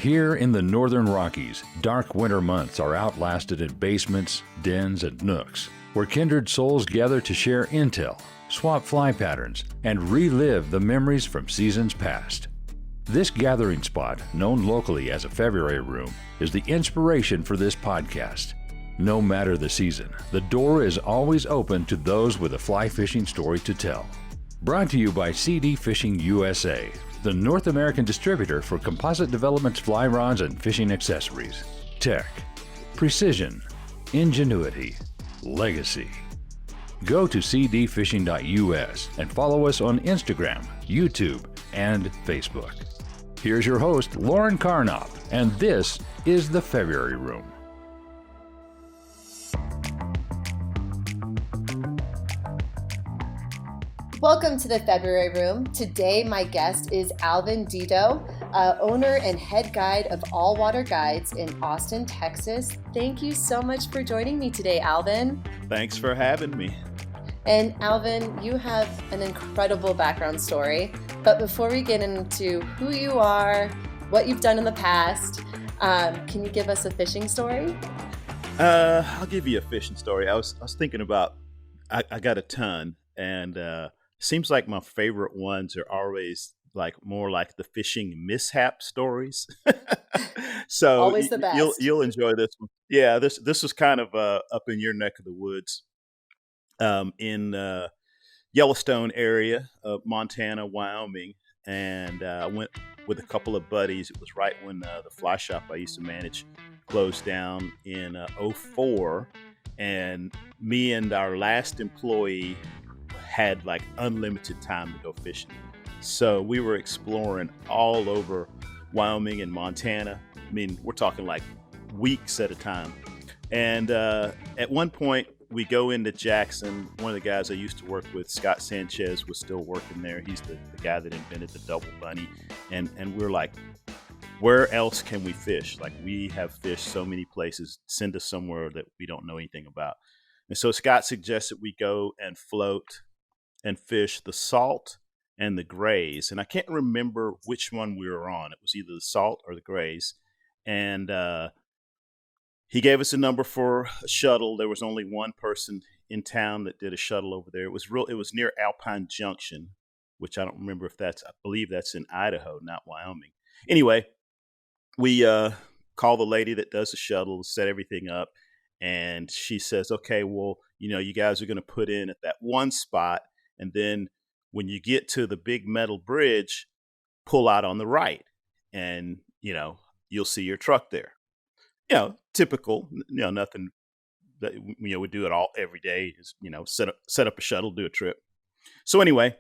Here in the Northern Rockies, dark winter months are outlasted in basements, dens, and nooks, where kindred souls gather to share intel, swap fly patterns, and relive the memories from seasons past. This gathering spot, known locally as a February room, is the inspiration for this podcast. No matter the season, the door is always open to those with a fly fishing story to tell. Brought to you by CD Fishing USA, the North American distributor for Composite Development's fly rods and fishing accessories. Tech, precision, ingenuity, legacy. Go to cdfishing.us and follow us on Instagram, YouTube, and Facebook. Here's your host, Lauren Carnop, and this is the February Room. Welcome to the February Room. Today, my guest is Alvin Dedeaux, owner and head guide of All Water Guides in Austin, Texas. Thank you so much for joining me today, Alvin. Thanks for having me. And Alvin, you have an incredible background story. But before we get into who you are, what you've done in the past, can you give us a fishing story? I'll give you a fishing story. I was thinking about, I got a ton, and seems like my favorite ones are always more like the fishing mishap stories. So always the best. You'll enjoy this one. Yeah, this was kind of up in your neck of the woods, in Yellowstone area of Montana, Wyoming, and I went with a couple of buddies. It was right when the fly shop I used to manage closed down in 2004, and me and our last employee had unlimited time to go fishing. So we were exploring all over Wyoming and Montana. I mean, we're talking weeks at a time. And at one point, we go into Jackson. One of the guys I used to work with, Scott Sanchez, was still working there. He's the guy that invented the double bunny. And we're like, where else can we fish? We have fished so many places. Send us somewhere that we don't know anything about. And so Scott suggested we go and float and fish the Salt and the Grays. And I can't remember which one we were on. It was either the Salt or the Grays. And he gave us a number for a shuttle. There was only one person in town that did a shuttle over there. It was near Alpine Junction, which I don't remember I believe that's in Idaho, not Wyoming. Anyway, we call the lady that does the shuttle, set everything up. And she says, okay, well, you guys are going to put in at that one spot. And then when you get to the big metal bridge, pull out on the right, and, you'll see your truck there. Typical, nothing that, we do it all every day is, set up a shuttle, do a trip. So anyway,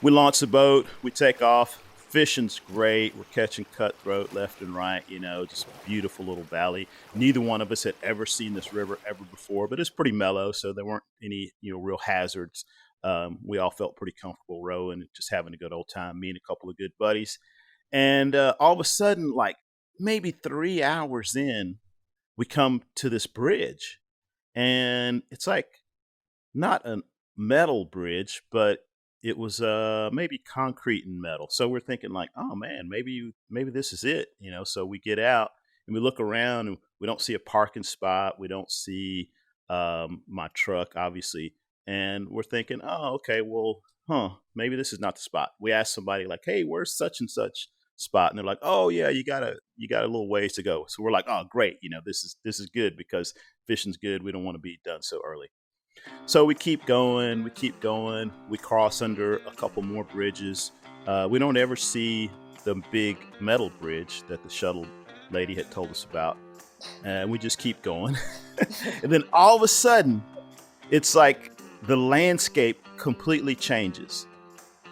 we launch the boat, we take off. Fishing's great. We're catching cutthroat left and right, just beautiful little valley. Neither one of us had ever seen this river ever before, but it's pretty mellow, so there weren't any, real hazards. We all felt pretty comfortable rowing, just having a good old time, me and a couple of good buddies. And all of a sudden, maybe 3 hours in, we come to this bridge. And it's not a metal bridge, but it was maybe concrete and metal. So we're thinking oh man, maybe this is it, So we get out and we look around and we don't see a parking spot. We don't see my truck, obviously. And we're thinking, oh, okay, well, maybe this is not the spot. We asked somebody hey, where's such and such spot? And they're like, oh yeah, you got a little ways to go. So we're like, oh great, this is good because fishing's good. We don't want to be done so early. So we keep going. We cross under a couple more bridges. We don't ever see the big metal bridge that the shuttle lady had told us about. And we just keep going. And then all of a sudden, it's the landscape completely changes.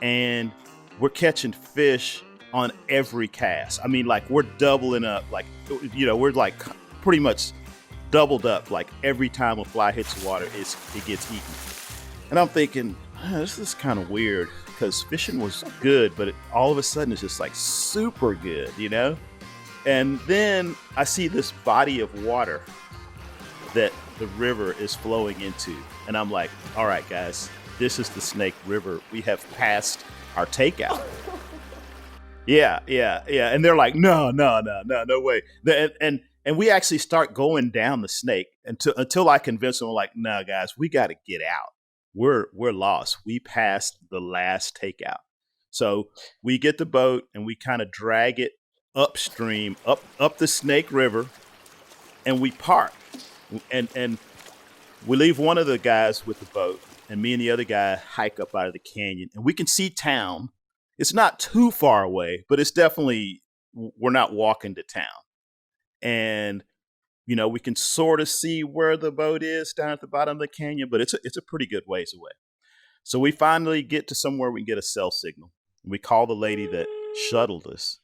And we're catching fish on every cast. I mean, we're doubling up. We're pretty much doubled up. Every time a fly hits the water, it gets eaten. And I'm thinking, this is kind of weird because fishing was good, but all of a sudden it's just super good, And then I see this body of water that the river is flowing into. And I'm like, all right, guys, this is the Snake River. We have passed our takeout. Yeah. And they're like, no way. And we actually start going down the snake until I convince them, like, no, guys, we got to get out. We're lost. We passed the last takeout. So we get the boat and we kind of drag it upstream, up the Snake River, and we park. And we leave one of the guys with the boat, and me and the other guy hike up out of the canyon, and we can see town. It's not too far away, but it's definitely, we're not walking to town. And we can sort of see where the boat is down at the bottom of the canyon, but it's a pretty good ways away. So we finally get to somewhere we can get a cell signal. We call the lady that shuttled us,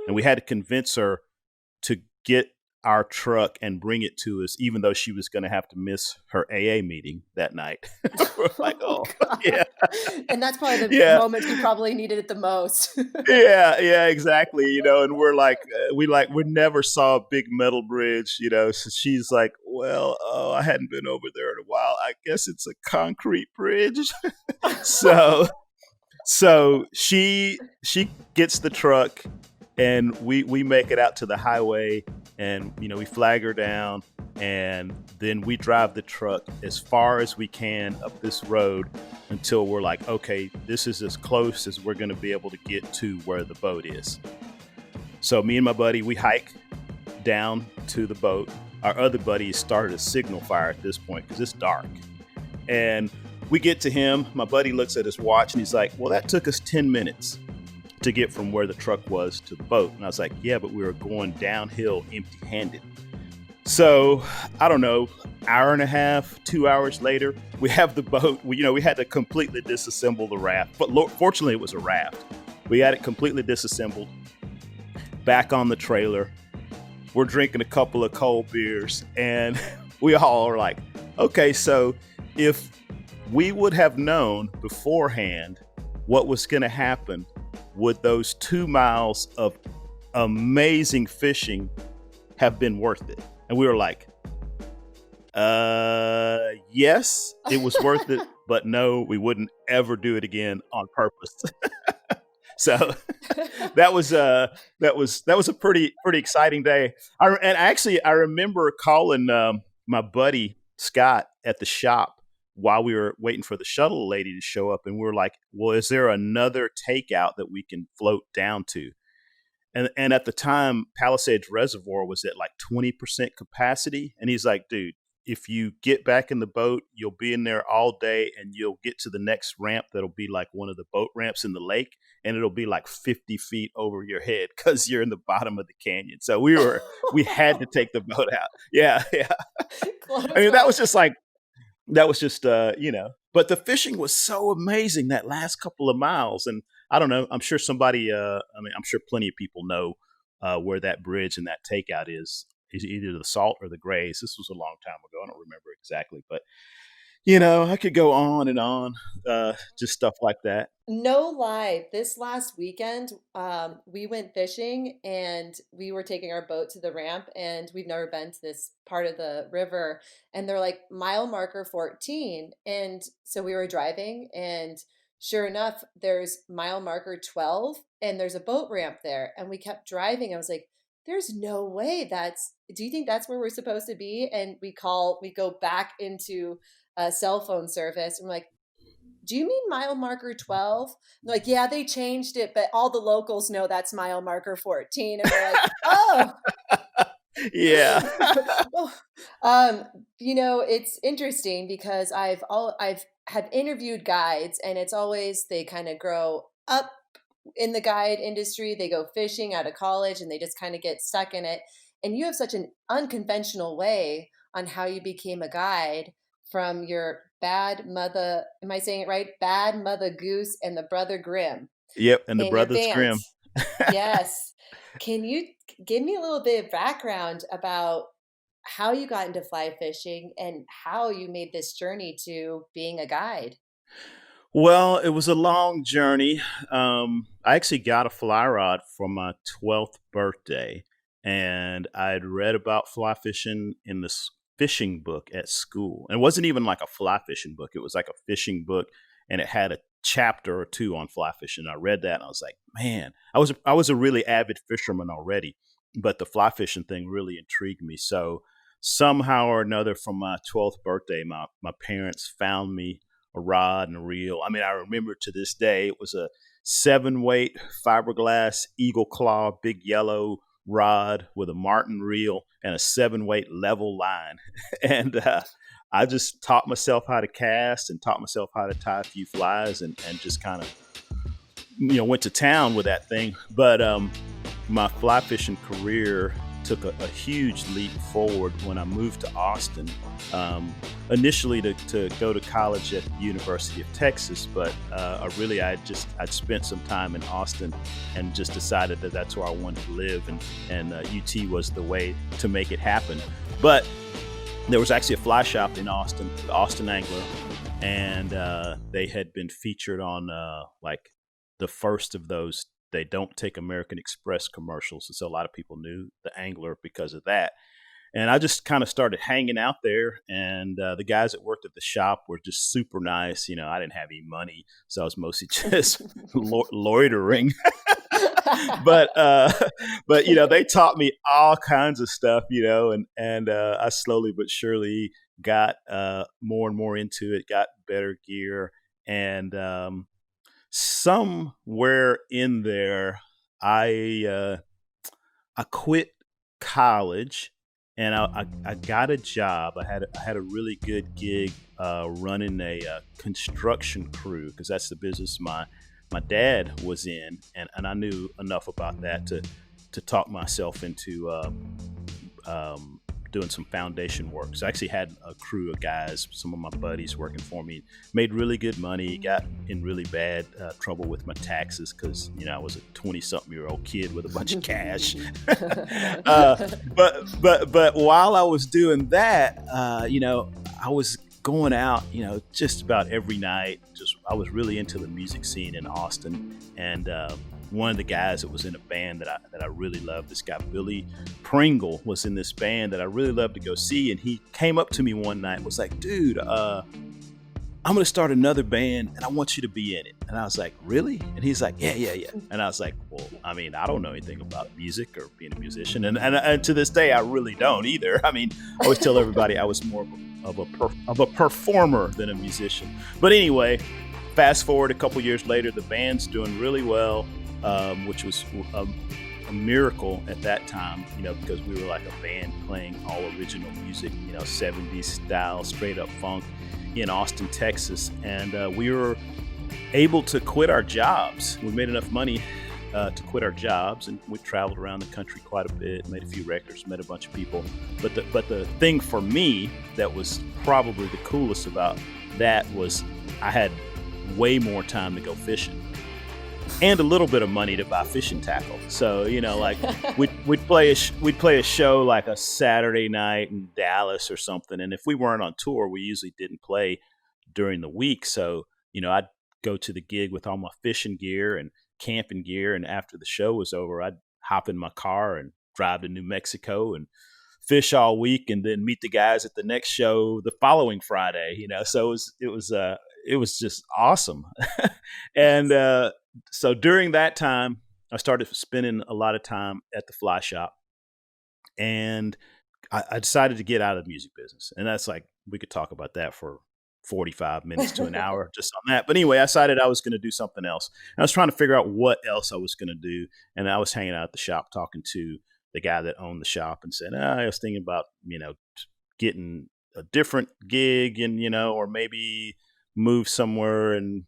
and we had to convince her to get our truck and bring it to us, even though she was going to have to miss her AA meeting that night. We're like, oh, yeah. And that's probably the moment you probably needed it the most. Yeah, exactly. And we're like, we never saw a big metal bridge, So she's like, well, I hadn't been over there in a while. I guess it's a concrete bridge. So she gets the truck, and we make it out to the highway, and we flag her down, and then we drive the truck as far as we can up this road until we're like, okay, this is as close as we're going to be able to get to where the boat is. So me and my buddy, we hike down to the boat. Our other buddy started a signal fire at this point because it's dark, and we get to him. My buddy looks at his watch and he's like, well, that took us 10 minutes to get from where the truck was to the boat. And I was like, yeah, but we were going downhill empty-handed. So I don't know, hour and a half, 2 hours later, we have the boat. We had to completely disassemble the raft, but fortunately it was a raft. We had it completely disassembled, back on the trailer. We're drinking a couple of cold beers, and we all are like, okay, so if we would have known beforehand what was going to happen, would those 2 miles of amazing fishing have been worth it? And we were like, yes, it was worth it, but no, we wouldn't ever do it again on purpose. So that was a pretty exciting day. I remember calling my buddy Scott at the shop while we were waiting for the shuttle lady to show up, and we were like, well, is there another takeout that we can float down to? And at the time, Palisades Reservoir was at like 20% capacity. And he's like, dude, if you get back in the boat, you'll be in there all day, and you'll get to the next ramp that'll be like one of the boat ramps in the lake, and it'll be like 50 feet over your head because you're in the bottom of the canyon. So we had to take the boat out. Yeah. I mean, that was just but the fishing was so amazing that last couple of miles. And I don't know, I'm sure I'm sure plenty of people know where that bridge and that takeout is either the Salt or the Grays. This was a long time ago. I don't remember exactly, but I could go on and on, just stuff like that. No lie, this last weekend, we went fishing and we were taking our boat to the ramp, and we've never been to this part of the river, and they're like mile marker 14. And so we were driving, and sure enough, there's mile marker 12 and there's a boat ramp there. And we kept driving. I was like, there's no way do you think that's where we're supposed to be? And we go back into a cell phone service, and we're like, do you mean mile marker 12? They're like, yeah, they changed it, but all the locals know that's mile marker 14. And we're like, oh. Yeah. It's interesting because I've have interviewed guides, and it's always they kind of grow up in the guide industry. They go fishing out of college, and they just kind of get stuck in it. And you have such an unconventional way on how you became a guide, from your bad mother, am I saying it right? Bad Mother Goose and the Brother Grimm. Yep, and the Brothers Grimm. Yes. Can you give me a little bit of background about how you got into fly fishing and how you made this journey to being a guide? Well, it was a long journey. I actually got a fly rod for my 12th birthday, and I'd read about fly fishing in this fishing book at school. And it wasn't even like a fly fishing book. It was like a fishing book, and it had a chapter or two on fly fishing. I read that and I was like, man, I was a really avid fisherman already, but the fly fishing thing really intrigued me. So somehow or another, from my 12th birthday, my parents found me a rod and a reel. I mean, I remember to this day, it was a 7-weight fiberglass eagle claw, big yellow rod with a martin reel and a 7-weight level line. And I just taught myself how to cast and taught myself how to tie a few flies, and just kind of, went to town with that thing. But my fly fishing career took a huge leap forward when I moved to Austin, initially to go to college at the University of Texas. But I'd spent some time in Austin and just decided that that's where I wanted to live, and UT was the way to make it happen. But there was actually a fly shop in Austin, the Austin Angler, and they had been featured on like the first of those "They Don't Take American Express" commercials. And so a lot of people knew the Angler because of that. And I just kind of started hanging out there, and the guys that worked at the shop were just super nice. I didn't have any money, so I was mostly just loitering. but they taught me all kinds of stuff, and I slowly but surely got more and more into it, got better gear, and somewhere in there, I quit college, and I got a job. I had a really good gig running a construction crew, because that's the business my dad was in, and I knew enough about that to talk myself into doing some foundation work. So I actually had a crew of guys, some of my buddies working for me, made really good money, got in really bad trouble with my taxes because, I was a 20-something-year-old kid with a bunch of cash. But while I was doing that, I was going out, just about every night. I was really into the music scene in Austin, and one of the guys that was in a band that I really loved, this guy Billy Pringle, was in this band that I really loved to go see, and he came up to me one night and was like, "Dude, I'm going to start another band, and I want you to be in it." And I was like, "Really?" And he's like, "Yeah. And I was like, "Well, I mean, I don't know anything about music or being a musician." And to this day, I really don't either. I mean, I always tell everybody I was more of a performer than a musician. But anyway, fast forward a couple years later, the band's doing really well, which was a miracle at that time, because we were like a band playing all original music, 70s style, straight up funk in Austin, Texas. And we were able to quit our jobs. We made enough money to quit our jobs, and we traveled around the country quite a bit, made a few records, met a bunch of people. But the thing for me that was probably the coolest about that was I had way more time to go fishing and a little bit of money to buy fishing tackle. So, like we'd play a show like a Saturday night in Dallas or something. And if we weren't on tour, we usually didn't play during the week. So, I'd go to the gig with all my fishing gear and camping gear. And after the show was over, I'd hop in my car and drive to New Mexico and fish all week, and then meet the guys at the next show the following Friday, So it was just awesome. And so during that time, I started spending a lot of time at the fly shop, and I decided to get out of the music business. And that's like, we could talk about that for 45 minutes to an hour just on that. But anyway, I decided I was going to do something else. And I was trying to figure out what else I was going to do. And I was hanging out at the shop talking to the guy that owned the shop, and said, I was thinking about, getting a different gig, and, or maybe move somewhere and,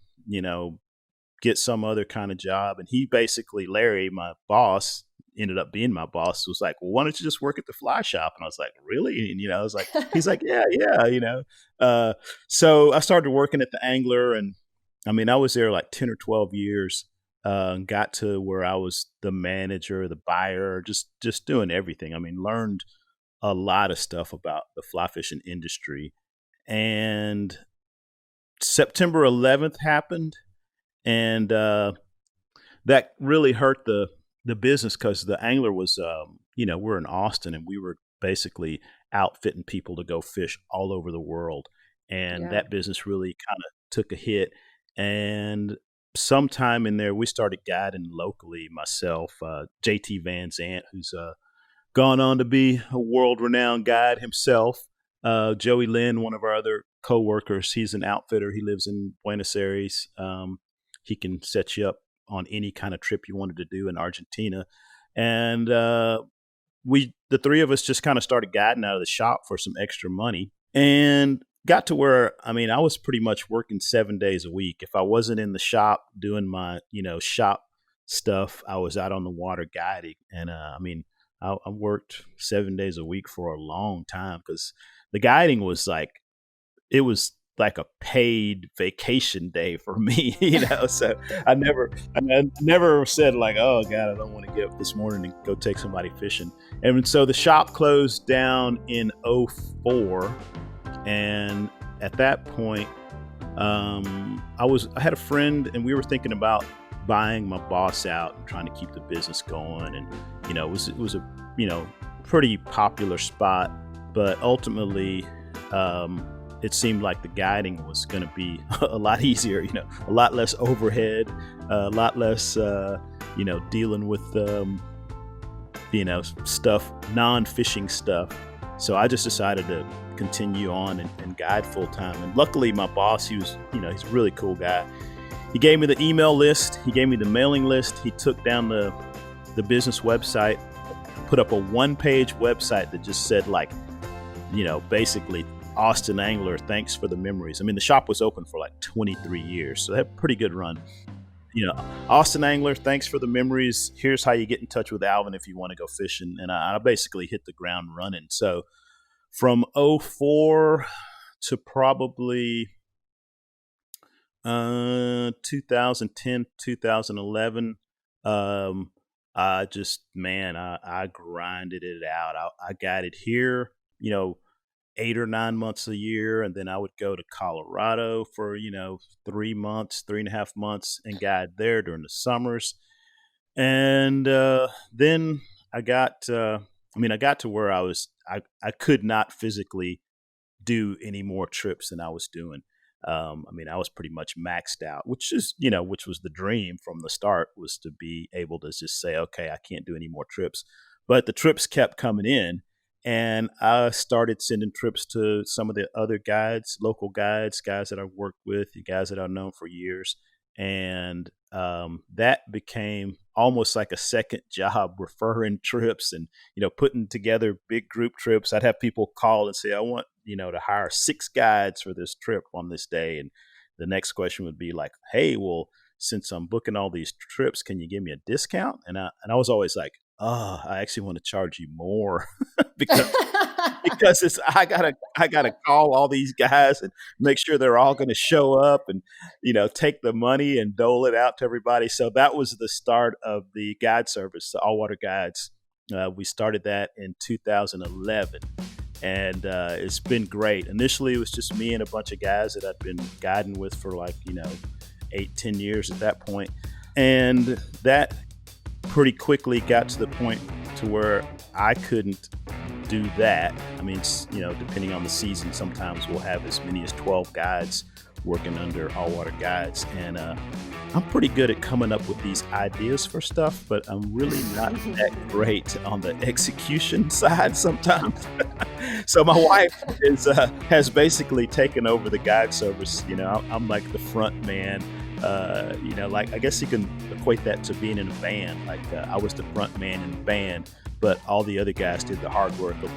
get some other kind of job. And he basically, Larry, my boss, ended up being my boss, was like, "Well, why don't you just work at the fly shop?" And I was like, "Really?" And, I was like, he's like, yeah. So I started working at the Angler, and I mean, I was there like 10 or 12 years, got to where I was the manager, the buyer, just doing everything. I mean, learned a lot of stuff about the fly fishing industry. And September 11th happened, and that really hurt the business, because the Angler was, we're in Austin, and we were basically outfitting people to go fish all over the world. And that business really kind of took a hit. And sometime in there, we started guiding locally. Myself, JT Van Zant, who's gone on to be a world-renowned guide himself. Joey Lynn, one of our other co-workers, he's an outfitter. He lives in Buenos Aires. He can set you up on any kind of trip you wanted to do in Argentina. And the three of us just kind of started guiding out of the shop for some extra money, and got to where, I mean, I was pretty much working 7 days a week. If I wasn't in the shop doing my, shop stuff, I was out on the water guiding. And I worked 7 days a week for a long time, because the guiding was it was like a paid vacation day for me, So I never said like, oh God, I don't want to get up this morning and go take somebody fishing. And so the shop closed down in 2004. And at that point, I had a friend, and we were thinking about buying my boss out and trying to keep the business going. And, it was a, pretty popular spot, but ultimately, it seemed like the guiding was going to be a lot easier, a lot less overhead, a lot less, dealing with, stuff, non-fishing stuff. So I just decided to continue on and guide full time. And luckily my boss, he's a really cool guy. He gave me the email list. He gave me the mailing list. He took down the business website, put up a one-page website that just said basically, Austin Angler, thanks for the memories. I mean, the shop was open for 23 years, so they had a pretty good run. Austin Angler, thanks for the memories. Here's how you get in touch with Alvin if you want to go fishing. And I basically hit the ground running. So from 2004 to probably 2010, 2011, I grinded it out. I guided here, 8 or 9 months a year, and then I would go to Colorado for 3 months, 3.5 months, and guide there during the summers. And then I got to where I could not physically do any more trips than I was doing. I was pretty much maxed out, which was the dream from the start, was to be able to just say, okay, I can't do any more trips. But the trips kept coming in. And I started sending trips to some of the other guides, local guides, guys that I've worked with, guys that I've known for years. And that became almost like a second job, referring trips and, putting together big group trips. I'd have people call and say, I want, to hire 6 guides for this trip on this day. And the next question would be like, hey, well, since I'm booking all these trips, can you give me a discount? And I was always like, oh, I actually want to charge you more because I gotta call all these guys and make sure they're all going to show up and, take the money and dole it out to everybody. So that was the start of the guide service, the All Water Guides. We started that in 2011, and it's been great. Initially, it was just me and a bunch of guys that I'd been guiding with for 8-10 years at that point. And that pretty quickly got to the point to where I couldn't do that. I mean, depending on the season, sometimes we'll have as many as 12 guides working under All Water Guides. And I'm pretty good at coming up with these ideas for stuff, but I'm really not that great on the execution side sometimes. So my wife has basically taken over the guide service. I'm like the front man. I guess you can equate that to being in a band. I was the front man in the band, but all the other guys did the hard work of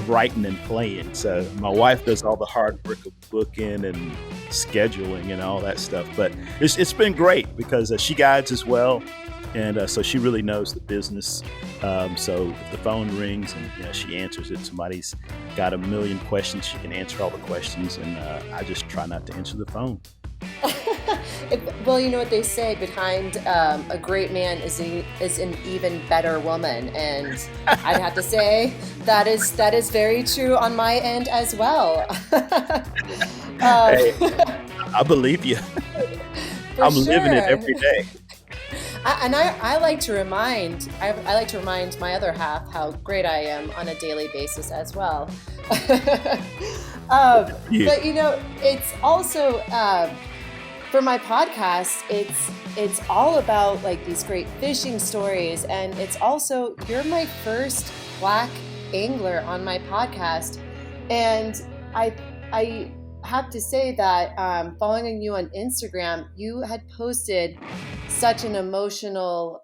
writing and playing. So my wife does all the hard work of booking and scheduling and all that stuff. But it's been great because she guides as well. And so she really knows the business. So if the phone rings and she answers it, somebody's got a million questions, she can answer all the questions. And I just try not to answer the phone. Well, you know what they say, behind a great man is an even better woman. And I'd have to say that is very true on my end as well. Hey, I believe you. I'm living it every day. I like to remind my other half how great I am on a daily basis as well. But it's also for my podcast, it's all about like these great fishing stories, and it's also, you're my first Black angler on my podcast, and I have to say that following you on Instagram, you had posted such an emotional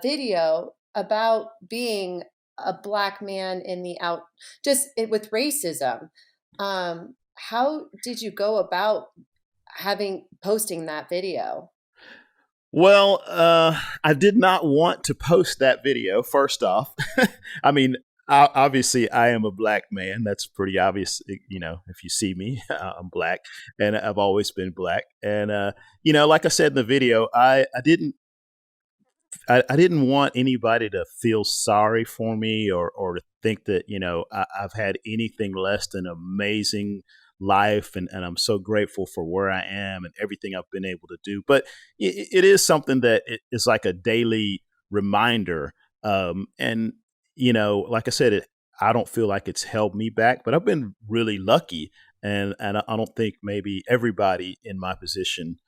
video about being a Black man in the with racism. How did you go about posting that video? Well, I did not want to post that video, first off. I mean, obviously, I am a Black man. That's pretty obvious. If you see me, I'm Black, and I've always been Black. And, like I said in the video, I didn't want anybody to feel sorry for me or to think that, I've had anything less than amazing life. And I'm so grateful for where I am and everything I've been able to do. But it is something that is like a daily reminder. And, like I said, I don't feel like it's held me back, but I've been really lucky. And I don't think maybe everybody in my position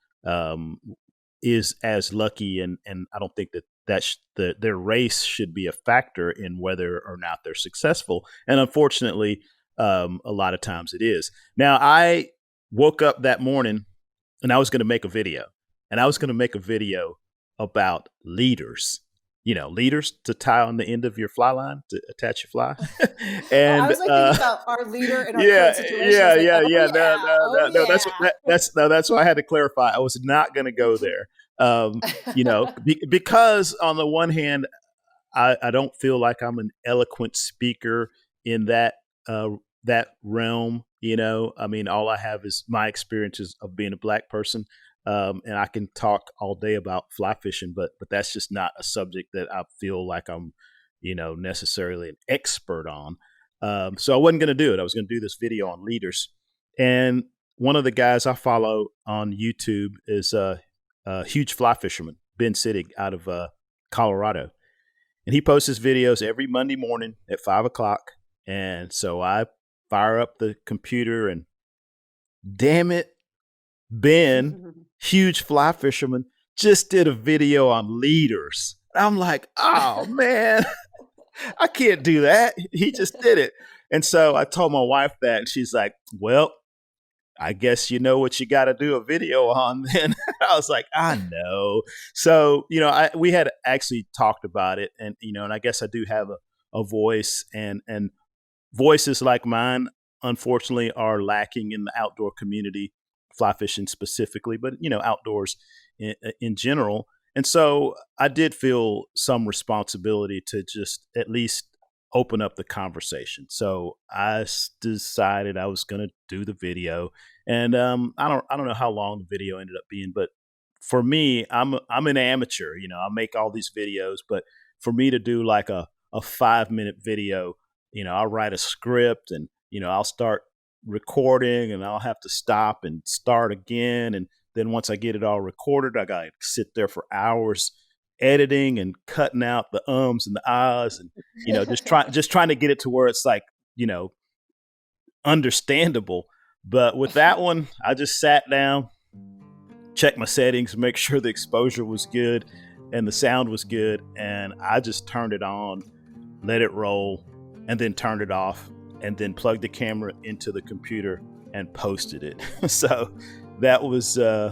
is as lucky, and I don't think that their race should be a factor in whether or not they're successful. And unfortunately, a lot of times it is. Now, I woke up that morning and I was going to make a video, about leaders. Leaders to tie on the end of your fly line to attach your fly. And I was like thinking about our leader in our current situation. That's why I had to clarify. I was not going to go there. Because on the one hand, I don't feel like I'm an eloquent speaker in that realm. I mean, all I have is my experiences of being a Black person. And I can talk all day about fly fishing, but that's just not a subject that I feel like I'm, necessarily an expert on. So I wasn't going to do it. I was going to do this video on leaders. And one of the guys I follow on YouTube is a huge fly fisherman, Ben Sittig, out of Colorado. And he posts his videos every Monday morning at 5:00. And so I fire up the computer and damn it, Ben, huge fly fisherman, just did a video on leaders. I'm like, oh man, I can't do that. He just did it. And so I told my wife that, and she's like, well, I guess you know what you got to do a video on then. I was like, I know. So, we had actually talked about it, and, and I guess I do have a voice, and voices like mine, unfortunately, are lacking in the outdoor community, fly fishing specifically, but, outdoors in general. And so I did feel some responsibility to just at least open up the conversation. So I decided I was going to do the video, and I don't know how long the video ended up being, but for me, I'm an amateur. I make all these videos, but for me to do like a 5-minute video, I'll write a script, and I'll start recording, and I'll have to stop and start again, and then once I get it all recorded, I got to sit there for hours editing and cutting out the ums and the ahs, and just trying to get it to where it's like understandable. But with that one, I just sat down, checked my settings, make sure the exposure was good and the sound was good, and I just turned it on, let it roll, and then turned it off, and then plugged the camera into the computer and posted it. So that was at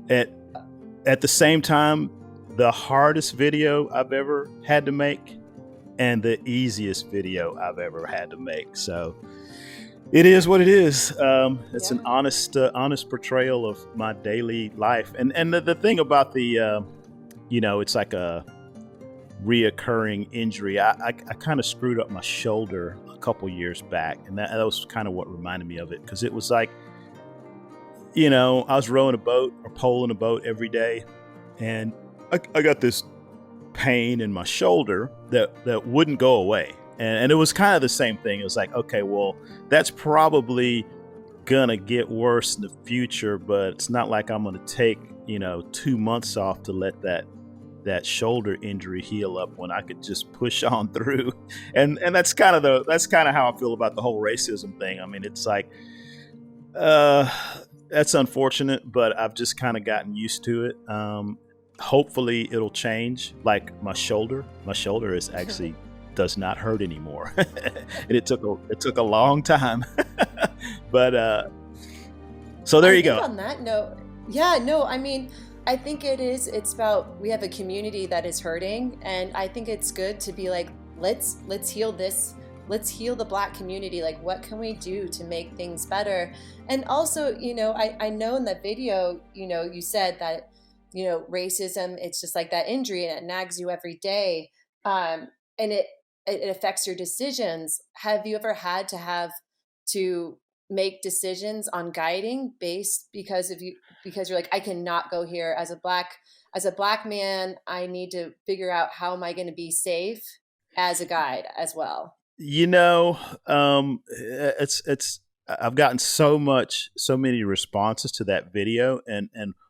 the same time the hardest video I've ever had to make and the easiest video I've ever had to make. So it is what it is. It's an honest portrayal of my daily life. And the thing about the, it's like a reoccurring injury. I kind of screwed up my shoulder a couple years back, and that was kind of what reminded me of it, because it was like, I was rowing a boat or poling a boat every day, and I got this pain in my shoulder that wouldn't go away. And it was kind of the same thing. It was like, okay, well, that's probably gonna get worse in the future, but it's not like I'm gonna take 2 months off to let that shoulder injury heal up when I could just push on through. And that's kind of how I feel about the whole racism thing. I mean, it's like Uh, that's unfortunate, but I've just kind of gotten used to it. Hopefully, it'll change. Like my shoulder is actually does not hurt anymore, and it took a long time. But so there I you think go. on that note, yeah, no, I mean, I think it's about we have a community that is hurting, and I think it's good to be like, let's heal this, let's heal the Black community. Like, what can we do to make things better? And also, I know in that video, you said that, racism, it's just like that injury and it nags you every day. And it affects your decisions. Have you ever had to make decisions on guiding based because you're like, I cannot go here as a black man, I need to figure out how am I going to be safe as a guide as well. You know, it's I've gotten so many responses to that video, and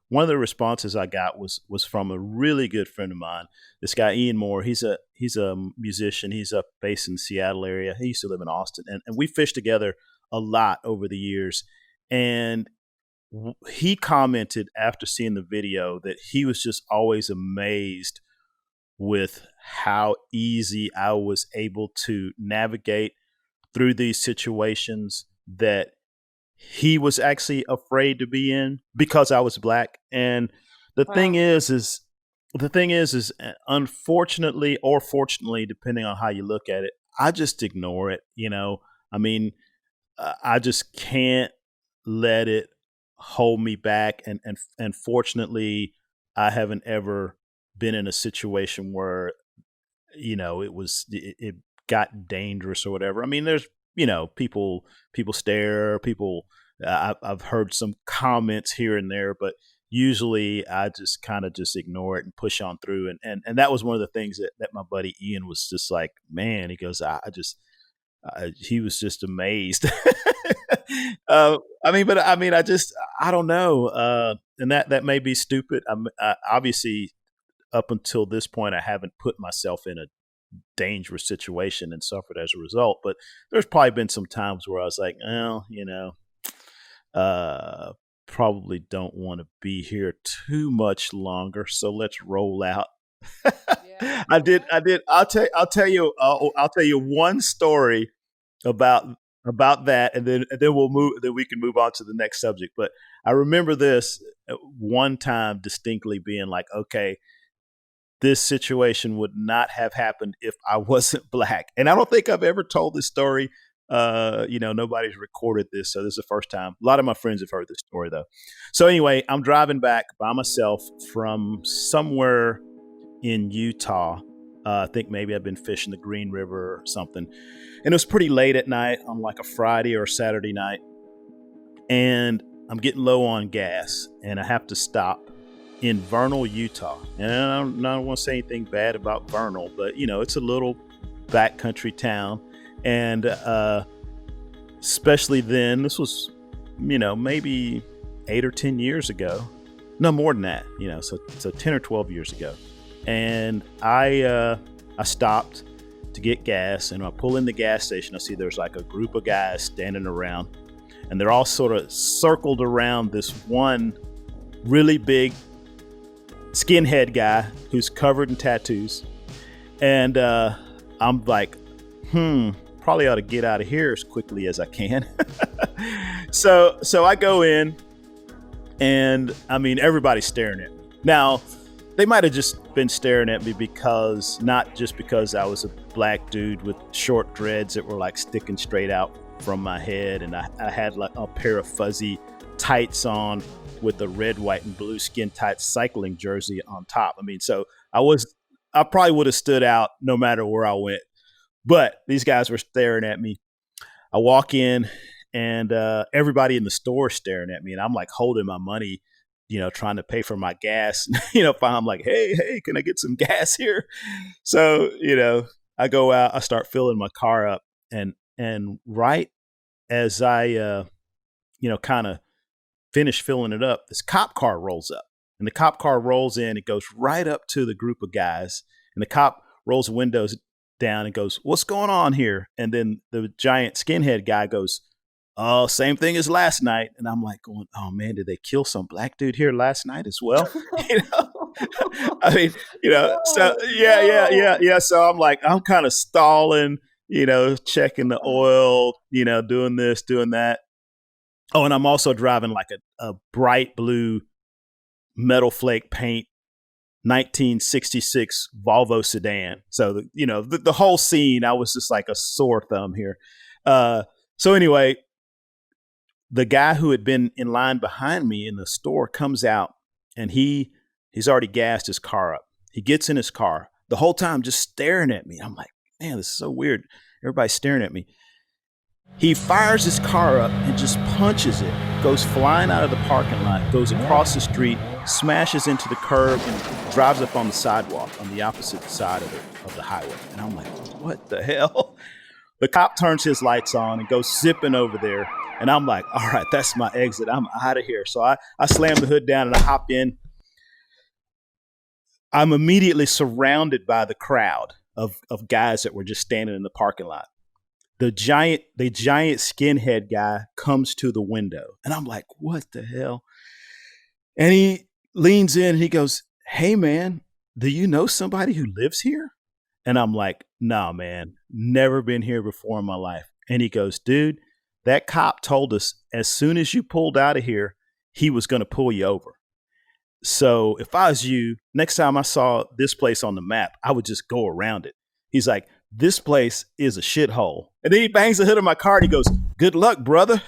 one of the responses I got was from a really good friend of mine. This guy Ian Moore. He's a musician. He's up based in the Seattle area. He used to live in Austin, and we fished together a lot over the years. And he commented after seeing the video that he was just always amazed with how easy I was able to navigate through these situations that he was actually afraid to be in because I was black. And the thing Wow. is the thing is unfortunately or fortunately, depending on how you look at it, I just ignore it. I mean, I just can't let it hold me back. And fortunately, I haven't ever been in a situation where it got dangerous or whatever. I mean, there's people stare, people. I've heard some comments here and there, but usually I just kind of just ignore it and push on through. And that was one of the things that my buddy Ian was just like, man, he goes, he was just amazed. I don't know. And that may be stupid. Obviously, up until this point, I haven't put myself in a dangerous situation and suffered as a result. But there's probably been some times where I was like, well, uh, probably don't want to be here too much longer. So let's roll out. Yeah. I did. I'll tell you one story about that, and then we'll move. Then we can move on to the next subject. But I remember this one time distinctly being like, okay, this situation would not have happened if I wasn't black. And I don't think I've ever told this story. Nobody's recorded this, so this is the first time. A lot of my friends have heard this story though. So anyway, I'm driving back by myself from somewhere in Utah. I think maybe I've been fishing the Green River or something. And it was pretty late at night on like a Friday or a Saturday night. And I'm getting low on gas and I have to stop in Vernal, Utah. And I don't want to say anything bad about Vernal, but it's a little backcountry town. And especially then, this was, maybe 8 or 10 years ago. No, more than that, so 10 or 12 years ago. And I stopped to get gas, and I pull in the gas station. I see there's like a group of guys standing around, and they're all sort of circled around this one really big skinhead guy who's covered in tattoos. And I'm like, probably ought to get out of here as quickly as I can. So I go in, and I mean, everybody's staring at me. Now, they might have just been staring at me not just because I was a black dude with short dreads that were like sticking straight out from my head, and I had like a pair of fuzzy tights on with a red, white, and blue skin tight cycling jersey on top. I mean, so I probably would have stood out no matter where I went. But these guys were staring at me. I walk in, and everybody in the store is staring at me, and I'm like holding my money, trying to pay for my gas. I'm like, hey, can I get some gas here? So, I go out, I start filling my car up, and right as I, kind of finish filling it up, this cop car rolls up, and the cop car rolls in. It goes right up to the group of guys, and the cop rolls the windows down and goes, "What's going on here?" And then the giant skinhead guy goes, oh, same thing as last night. And I'm like going, oh man, did they kill some black dude here last night as well? You know, I mean, so No, no. yeah. So I'm like, I'm kind of stalling, checking the oil, doing this, doing that. Oh, and I'm also driving like a bright blue metal flake paint 1966 Volvo sedan. So, the whole scene, I was just like a sore thumb here. So anyway, the guy who had been in line behind me in the store comes out, and he's already gassed his car up. He gets in his car the whole time just staring at me. I'm like, man, this is so weird. Everybody's staring at me. He fires his car up and just punches it, goes flying out of the parking lot, goes across the street, smashes into the curb, and drives up on the sidewalk on the opposite side of the highway. And I'm like, what the hell? The cop turns his lights on and goes zipping over there. And I'm like, all right, that's my exit. I'm out of here. So I slam the hood down and I hop in. I'm immediately surrounded by the crowd of guys that were just standing in the parking lot. The giant skinhead guy comes to the window, and I'm like, what the hell? And he leans in and he goes, hey man, do you know somebody who lives here? And I'm like, nah, man, never been here before in my life. And he goes, dude, that cop told us as soon as you pulled out of here, he was going to pull you over. So if I was you, next time I saw this place on the map, I would just go around it. He's like, this place is a shithole. And then he bangs the hood of my car and he goes, good luck, brother.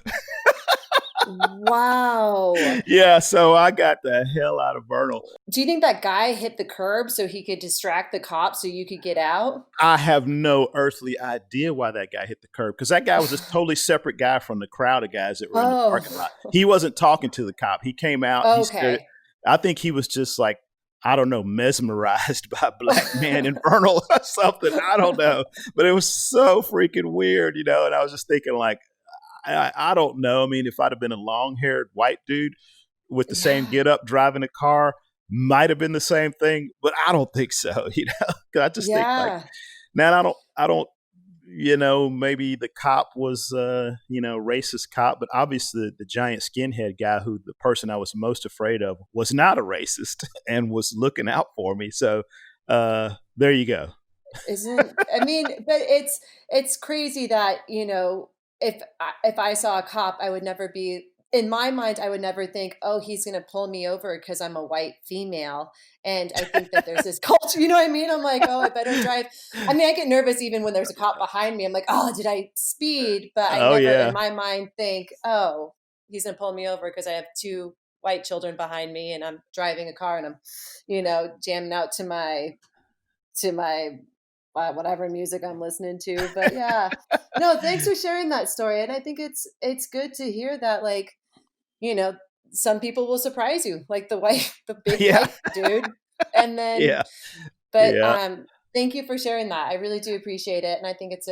Wow. Yeah, so I got the hell out of Vernal. Do you think that guy hit the curb so he could distract the cops so you could get out? I have no earthly idea why that guy hit the curb, because that guy was a totally separate guy from the crowd of guys that were in the parking lot. He wasn't talking to the cop. He came out. Okay. I think he was just like, I don't know, mesmerized by a black man in Vernal or something. I don't know. But it was so freaking weird, and I was just thinking like, I don't know. I mean, if I'd have been a long-haired white dude with the same get up driving a car, might have been the same thing, but I don't think so, 'Cause I just think like, man, I don't, maybe the cop was, racist cop, but obviously the giant skinhead guy, who the person I was most afraid of, was not a racist and was looking out for me. So there you go. But it's crazy that, if I saw a cop, I would never be, in my mind, I would never think, oh, he's going to pull me over because I'm a white female. And I think that there's this culture, you know what I mean? I'm like, oh, I better drive. I mean, I get nervous even when there's a cop behind me. I'm like, oh, did I speed? But I never in my mind think, oh, he's going to pull me over because I have two white children behind me and I'm driving a car and I'm, jamming out to my whatever music I'm listening to. But yeah, no, thanks for sharing that story. And I think it's good to hear that, like, some people will surprise you, like the big white dude. And then, thank you for sharing that. I really do appreciate it. And I think it's,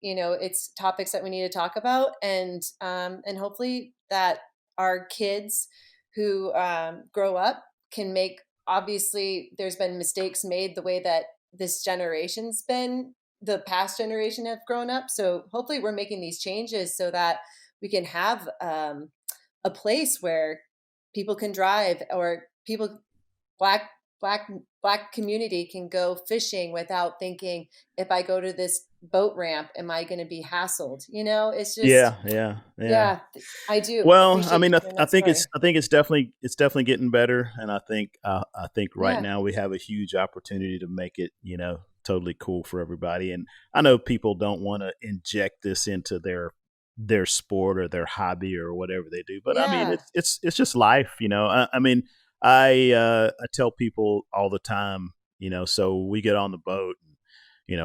it's topics that we need to talk about, and hopefully that our kids who grow up can make, obviously there's been mistakes made the way that the past generation have grown up. So hopefully we're making these changes so that we can have a place where people can drive, or black community can go fishing without thinking, if I go to this boat ramp, am I going to be hassled? It's just, yeah, I do. Well, I mean, I think it's definitely getting better. And I think right now we have a huge opportunity to make it, totally cool for everybody. And I know people don't want to inject this into their sport or their hobby or whatever they do, but I mean, it's just life, I mean, I tell people all the time, so we get on the boat, and,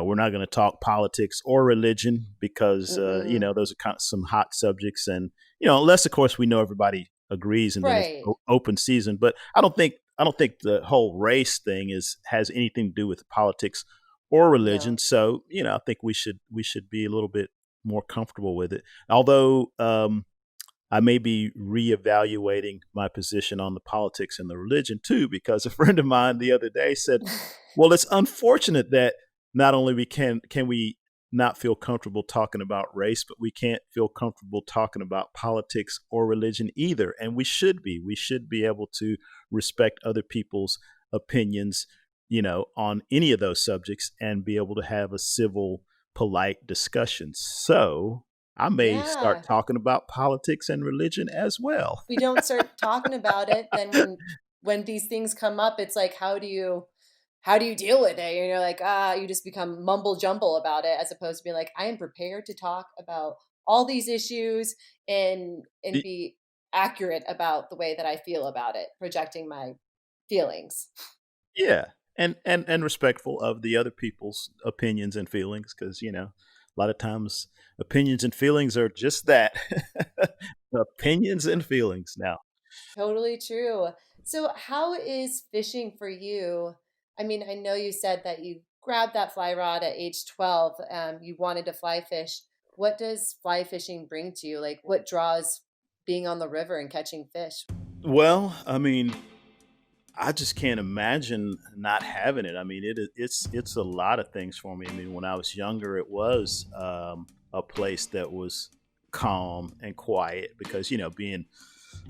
we're not going to talk politics or religion because, those are kind of some hot subjects, and, unless of course we know everybody agrees and then it's open season. But I don't think the whole race thing has anything to do with politics or religion. No. So, I think we should be a little bit more comfortable with it. Although I may be reevaluating my position on the politics and the religion too, because a friend of mine the other day said, well, it's unfortunate that not only can we not feel comfortable talking about race, but we can't feel comfortable talking about politics or religion either. And we should be. We should be able to respect other people's opinions, on any of those subjects and be able to have a civil, polite discussion. So I may start Yeah. talking about politics and religion as well. We don't start talking about it, then when these things come up, it's like, how do you deal with it? And you're like, you just become mumble jumble about it, as opposed to being like, I am prepared to talk about all these issues and be accurate about the way that I feel about it, projecting my feelings. Yeah, and respectful of the other people's opinions and feelings, because a lot of times opinions and feelings are just that, opinions and feelings. Now, Totally true. So, how is fishing for you? I mean, I know you said that you grabbed that fly rod at age 12. You wanted to fly fish. What does fly fishing bring to you? Like, what draws being on the river and catching fish? well, I mean, I just can't imagine not having it. I mean, it's a lot of things for me. I mean, when I was younger, it was a place that was calm and quiet because being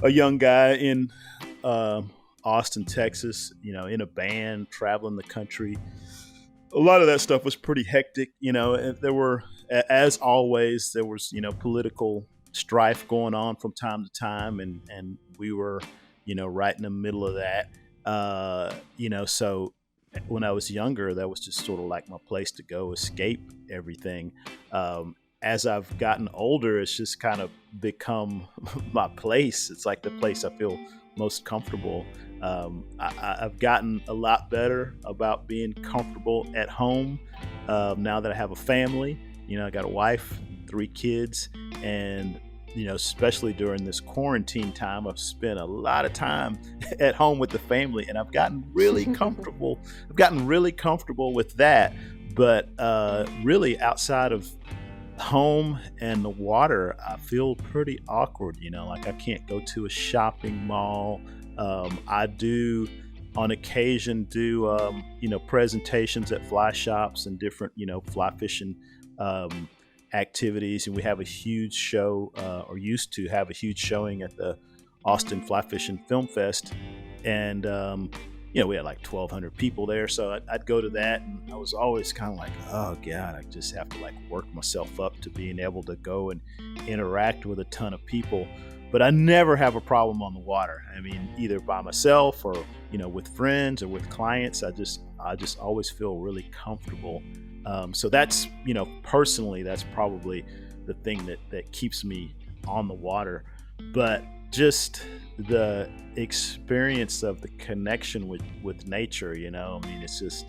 a young guy in Austin, Texas, in a band, traveling the country. A lot of that stuff was pretty hectic, and there were, as always, there was, political strife going on from time to time, and we were, right in the middle of that. So when I was younger, that was just sort of like my place to go escape everything. As I've gotten older, it's just kind of become my place. It's like the place I feel most comfortable. I've gotten a lot better about being comfortable at home now that I have a family. I got a wife, 3 kids, and especially during this quarantine time, I've spent a lot of time at home with the family, and I've gotten really comfortable. I've gotten really comfortable with that. But really, outside of home and the water, I feel pretty awkward. Like I can't go to a shopping mall. I do on occasion do presentations at fly shops and different fly fishing activities, and we have a huge show, or used to have a huge showing at the Austin Fly Fishing Film Fest, and we had like 1,200 people there, so I'd go to that, and I was always kind of like, oh god, I just have to like work myself up to being able to go and interact with a ton of people. But I never have a problem on the water. I mean, either by myself or with friends or with clients. I just always feel really comfortable. So that's personally, that's probably the thing that keeps me on the water. But just the experience of the connection with nature, I mean, it's just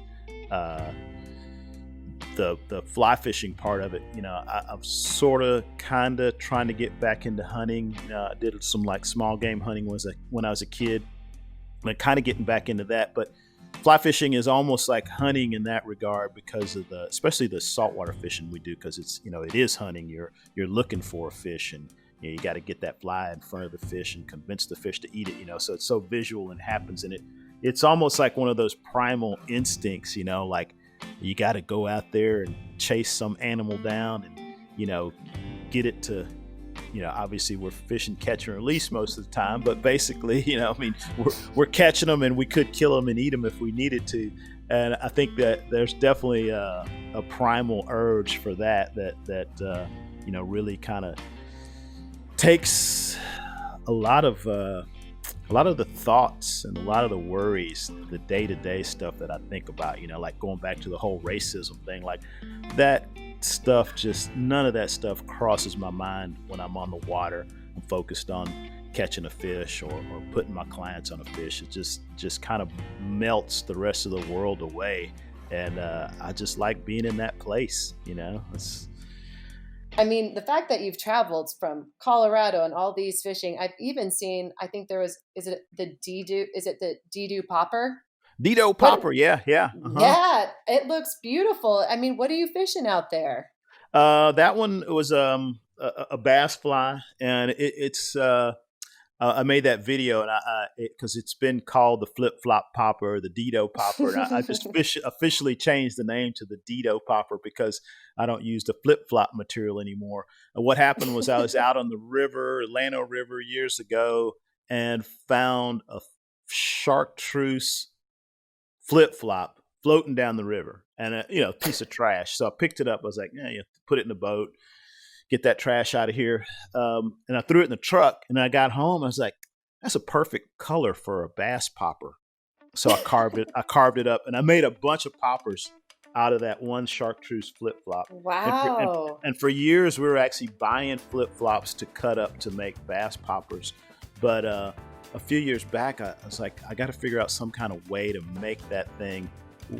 the fly fishing part of it. I'm sort of kind of trying to get back into hunting. I did some like small game hunting when I was a kid. I'm kind of getting back into that, but fly fishing is almost like hunting in that regard because of especially the saltwater fishing we do, because it's it is hunting. You're looking for a fish, and you got to get that fly in front of the fish and convince the fish to eat it. So it's so visual and happens, and it's almost like one of those primal instincts. Like you got to go out there and chase some animal down and get it to. Obviously we're fishing catch and release most of the time, but basically, I mean, we're catching them, and we could kill them and eat them if we needed to. And I think that there's definitely a primal urge for that really kind of takes a lot of the thoughts and a lot of the worries, the day-to-day stuff that I think about, like going back to the whole racism thing, like that stuff, just none of that stuff crosses my mind when I'm on the water. I'm focused on catching a fish or putting my clients on a fish. It just kind of melts the rest of the world away. And I just like being in that place, I mean, the fact that you've traveled from Colorado and all these fishing, I've even seen, I think is it the Dedeaux popper? Dedeaux What? popper, yeah. Uh-huh. Yeah, it looks beautiful. I mean, what are you fishing out there? That one was a bass fly, and it's I made that video, and because it's been called the flip flop popper, the Dedeaux popper, and I just officially changed the name to the Dedeaux popper because I don't use the flip flop material anymore. And what happened was I was out on the river, Llano River, years ago, and found a chartreuse flip flop floating down the river, and a piece of trash. So I picked it up. I was like, put it in the boat, get that trash out of here. And I threw it in the truck, and I got home. I was like, that's a perfect color for a bass popper. So I carved it up, and I made a bunch of poppers out of that one chartreuse flip flop. Wow. And for years, we were actually buying flip flops to cut up to make bass poppers. But a few years back, I was like, I got to figure out some kind of way to make that thing,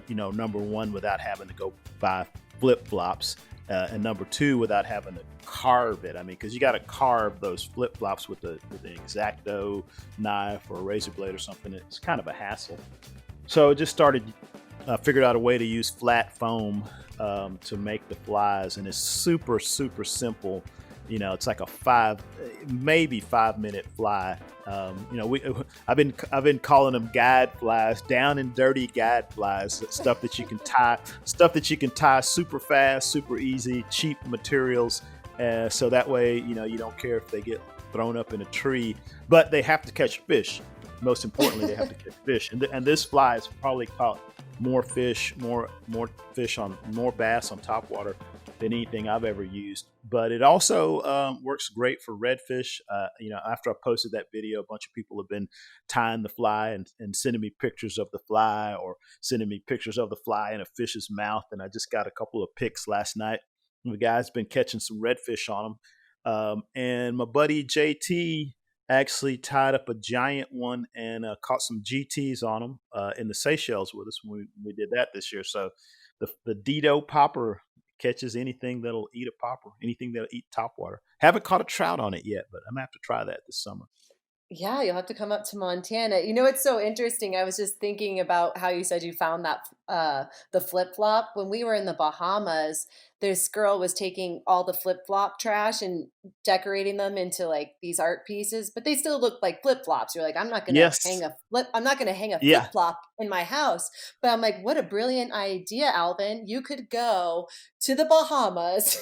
number one, without having to go buy flip flops. And number two, without having to carve it. I mean, because you got to carve those flip flops with the X-Acto knife or a razor blade or something. It's kind of a hassle. So I just figured out a way to use flat foam to make the flies, and it's super, super simple. It's like maybe 5 minute fly. I've been calling them guide flies, down and dirty guide flies, stuff that you can tie super fast, super easy, cheap materials. So that way, you don't care if they get thrown up in a tree, but they have to catch fish. Most importantly, they have to catch fish. And this fly has probably caught more bass on topwater than anything I've ever used. But it also works great for redfish. After I posted that video, a bunch of people have been tying the fly and sending me pictures of the fly, or sending me pictures of the fly in a fish's mouth. And I just got a couple of pics last night. The guy's been catching some redfish on them. And my buddy JT actually tied up a giant one and caught some GTs on them in the Seychelles with us when we did that this year. So the Dedeaux popper catches anything that'll eat a popper, anything that'll eat topwater. Haven't caught a trout on it yet, but I'm gonna have to try that this summer. Yeah, you'll have to come up to Montana. It's so interesting. I was just thinking about how you said you found that the flip flop. When we were in the Bahamas, this girl was taking all the flip flop trash and decorating them into like these art pieces, but they still look like flip flops. You're like, I'm not gonna Yes. hang a Yeah. flip flop in my house. But I'm like, what a brilliant idea, Alvin. You could go to the Bahamas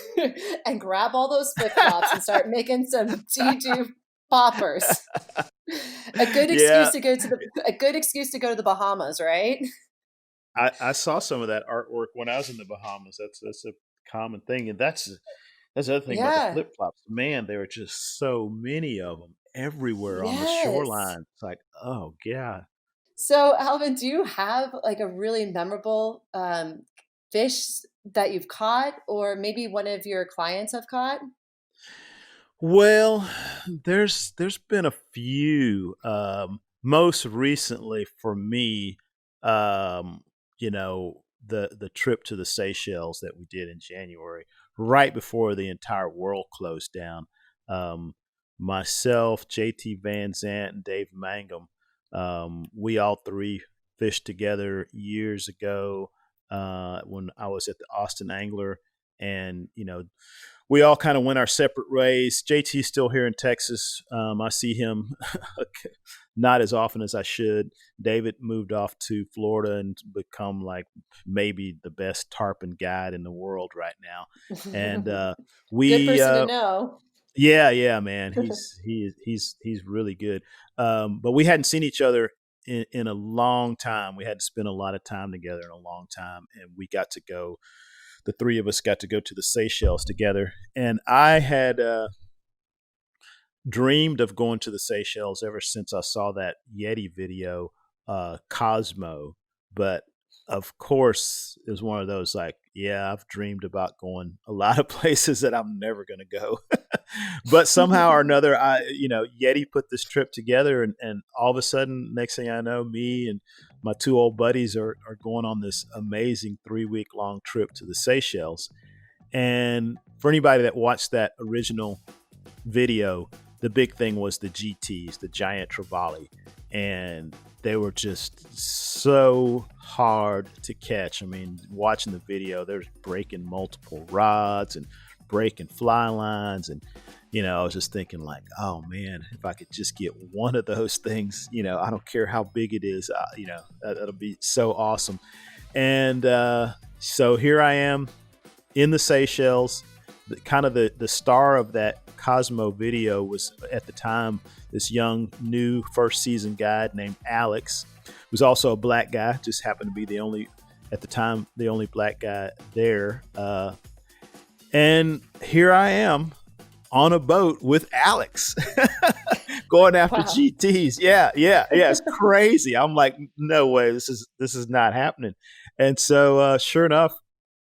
and grab all those flip flops and start making some T2 poppers. A good excuse Yeah. to go to the Bahamas, right? I saw some of that artwork when I was in the Bahamas. That's a common thing. And that's the other thing about the Yeah. flip flops. Man, there are just so many of them everywhere on the Yes. shoreline. It's like, oh yeah. So, Alvin, do you have like a really memorable fish that you've caught, or maybe one of your clients have caught? Well, there's been a few. Most recently for me, um, the trip to the Seychelles that we did in January, right before the entire world closed down. Um, Myself, JT Van Zant, and Dave Mangum, we all three fished together years ago when I was at the Austin Angler, and we all kind of went our separate ways. JT's still here in Texas. I see him not as often as I should. David moved off to Florida and become like maybe the best tarpon guide in the world right now. And Good we, person to know. yeah, man, he's really good. But we hadn't seen each other in a long time. We had to spend a lot of time together in a long time, and we got to go. The three of us got to go to the Seychelles together, and I had dreamed of going to the Seychelles ever since I saw that Yeti video, Cosmo. But of course, it was one of those like, yeah, I've dreamed about going a lot of places that I'm never going to go. But somehow or another, Yeti put this trip together, and all of a sudden, next thing I know, me and my two old buddies are going on this amazing 3-week long trip to the Seychelles. And for anybody that watched that original video, the big thing was the GTs, the giant trevally, and they were just so hard to catch. I mean, watching the video, they're breaking multiple rods and breaking fly lines, and I was just thinking like, oh man, if I could just get one of those things, I don't care how big it is, that'll be so awesome. And so here I am in the Seychelles. The star of that Cosmo video was at the time this young new first season guide named Alex, who's also a black guy, just happened to be the only black guy there. And here I am on a boat with Alex going after GTs. Yeah. It's crazy. I'm like, no way, this is not happening. And so sure enough,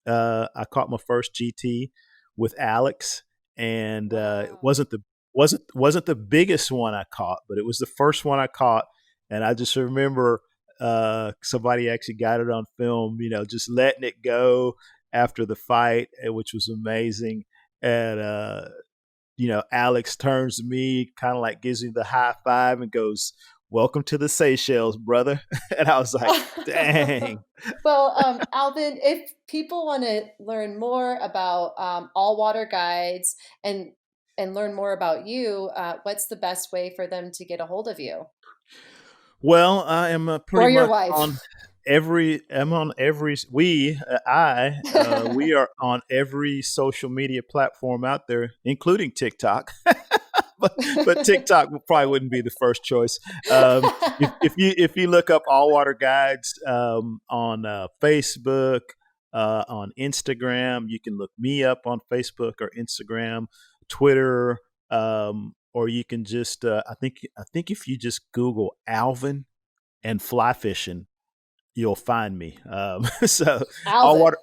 I caught my first GT with Alex, and it wasn't the biggest one I caught, but it was the first one I caught. And I just remember somebody actually got it on film, just letting it go after the fight, which was amazing. And Alex turns to me, kind of like gives me the high five and goes, "Welcome to the Seychelles, brother." And I was like, dang. Well, Alvin, if people want to learn more about all water guides and learn more about you, what's the best way for them to get a hold of you? Well, I am Or your wife. we are on every social media platform out there, including TikTok. but TikTok probably wouldn't be the first choice. If you look up All Water Guides on Facebook, on Instagram, you can look me up on Facebook or Instagram, Twitter, or you can just I think if you just Google Alvin and fly fishing, you'll find me. So All Water,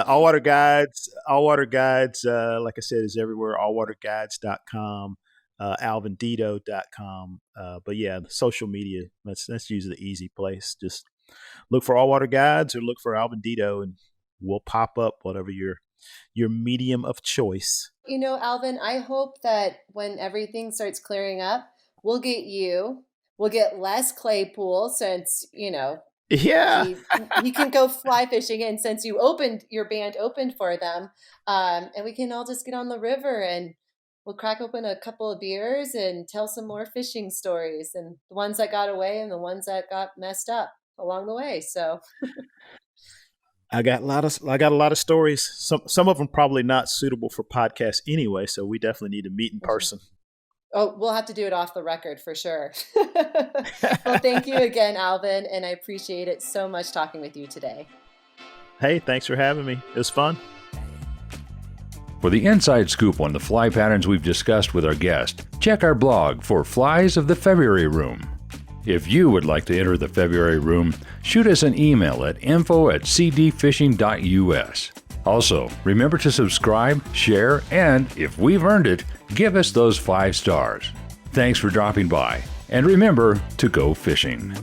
All Water Guides. Like I said, is everywhere. allwaterguides.com, alvindedeaux.com. But yeah, social media, that's usually the easy place. Just look for All Water Guides or look for Alvin Dedeaux, and we'll pop up, whatever your medium of choice. Alvin, I hope that when everything starts clearing up, we'll get Les Claypool, since Yeah, he can go fly fishing, and since your band opened for them, and we can all just get on the river and we'll crack open a couple of beers and tell some more fishing stories, and the ones that got away and the ones that got messed up along the way. So I got a lot of stories. Some of them probably not suitable for podcasts anyway, so we definitely need to meet in person. Oh, we'll have to do it off the record for sure. Well, thank you again, Alvin, and I appreciate it so much talking with you today. Hey, thanks for having me. It was fun. For the inside scoop on the fly patterns we've discussed with our guest, check our blog for Flies of the February Room. If you would like to enter the February Room, shoot us an email at info@cdfishing.us. Also, remember to subscribe, share, and, if we've earned it, give us those 5 stars. Thanks for dropping by, and remember to go fishing.